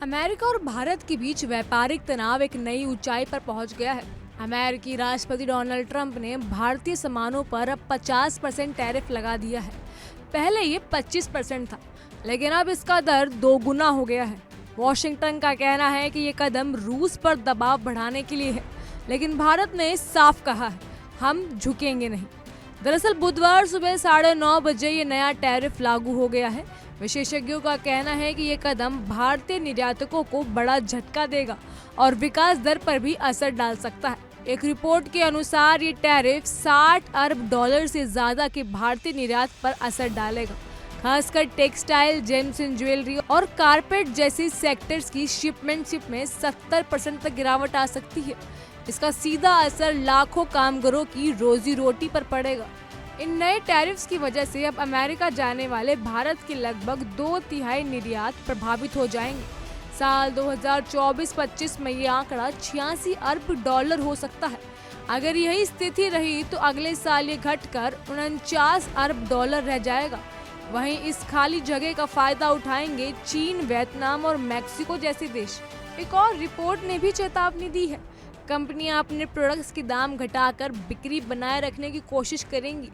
America और भारत के बीच व्यापारिक तनाव एक नई ऊंचाई पर पहुंच गया है। अमेरिकी राष्ट्रपति डोनाल्ड ट्रंप ने भारतीय सामानों पर अब 50% टैरिफ लगा दिया है। पहले ये 25% था, लेकिन अब इसका दर दोगुना हो गया है। वॉशिंगटन का कहना है कि ये कदम रूस पर दबाव बढ़ाने के लिए है, लेकिन भारत ने साफ कहा है, हम झुकेंगे नहीं। दरअसल बुधवार सुबह 9:30 बजे ये नया टैरिफ लागू हो गया है। विशेषज्ञों का कहना है कि ये कदम भारतीय निर्यातकों को बड़ा झटका देगा और विकास दर पर भी असर डाल सकता है। एक रिपोर्ट के अनुसार ये टैरिफ $60 अरब से ज्यादा के भारतीय निर्यात पर असर डालेगा। खासकर टेक्सटाइल, जेम्स एंड ज्वेलरी और कारपेट जैसी सेक्टर्स की शिपमेंट में 70% तक गिरावट आ सकती है। इसका सीधा असर लाखों कामगारों की रोजी रोटी पर पड़ेगा। इन नए टैरिफ्स की वजह से अब अमेरिका जाने वाले भारत के लगभग 2/3 निर्यात प्रभावित हो जाएंगे। साल 2024-25 में ये आंकड़ा $86 अरब हो सकता है। अगर यही स्थिति रही तो अगले साल ये घटकर $49 अरब रह जाएगा। वहीं इस खाली जगह का फायदा उठाएंगे चीन, वियतनाम और मैक्सिको जैसे देश। एक और रिपोर्ट ने भी चेतावनी दी है, कंपनियां अपने प्रोडक्ट्स के दाम घटाकर बिक्री बनाए रखने की कोशिश करेंगी,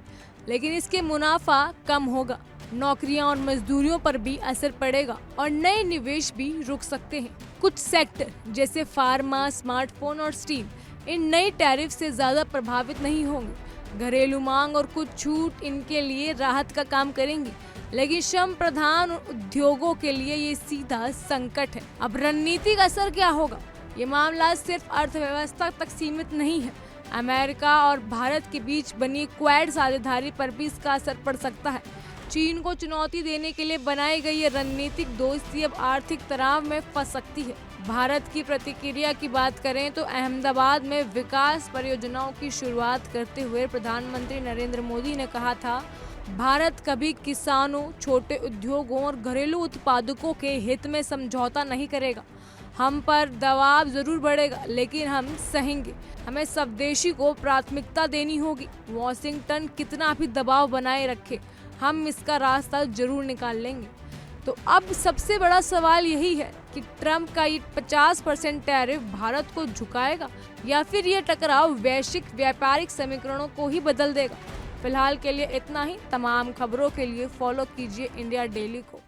लेकिन इसके मुनाफा कम होगा। नौकरियां और मजदूरियों पर भी असर पड़ेगा और नए निवेश भी रुक सकते हैं। कुछ सेक्टर जैसे फार्मा, स्मार्टफोन और स्टील इन नई टैरिफ से ज्यादा प्रभावित नहीं होंगे। घरेलू मांग और कुछ छूट इनके लिए राहत का काम करेंगी, लेकिन श्रम प्रधान उद्योगों के लिए ये सीधा संकट है। अब रणनीतिक असर क्या होगा? ये मामला सिर्फ अर्थव्यवस्था तक सीमित नहीं है। अमेरिका और भारत के बीच बनी क्वाड साझेदारी पर भी इसका असर पड़ सकता है। चीन को चुनौती देने के लिए बनाई गई ये रणनीतिक दोस्ती अब आर्थिक तनाव में फंस सकती है। भारत की प्रतिक्रिया की बात करें तो अहमदाबाद में विकास परियोजनाओं की शुरुआत करते हुए प्रधानमंत्री नरेंद्र मोदी ने कहा था, भारत कभी किसानों, छोटे उद्योगों और घरेलू उत्पादकों के हित में समझौता नहीं करेगा। हम पर दबाव जरूर बढ़ेगा, लेकिन हम सहेंगे। हमें स्वदेशी को प्राथमिकता देनी होगी। वॉशिंगटन कितना भी दबाव बनाए रखे, हम इसका रास्ता जरूर निकाल लेंगे। तो अब सबसे बड़ा सवाल यही है कि ट्रंप का ये 50% टैरिफ भारत को झुकाएगा या फिर ये टकराव वैश्विक व्यापारिक समीकरणों को ही बदल देगा। फिलहाल के लिए इतना ही। तमाम खबरों के लिए फॉलो कीजिए इंडिया डेली को।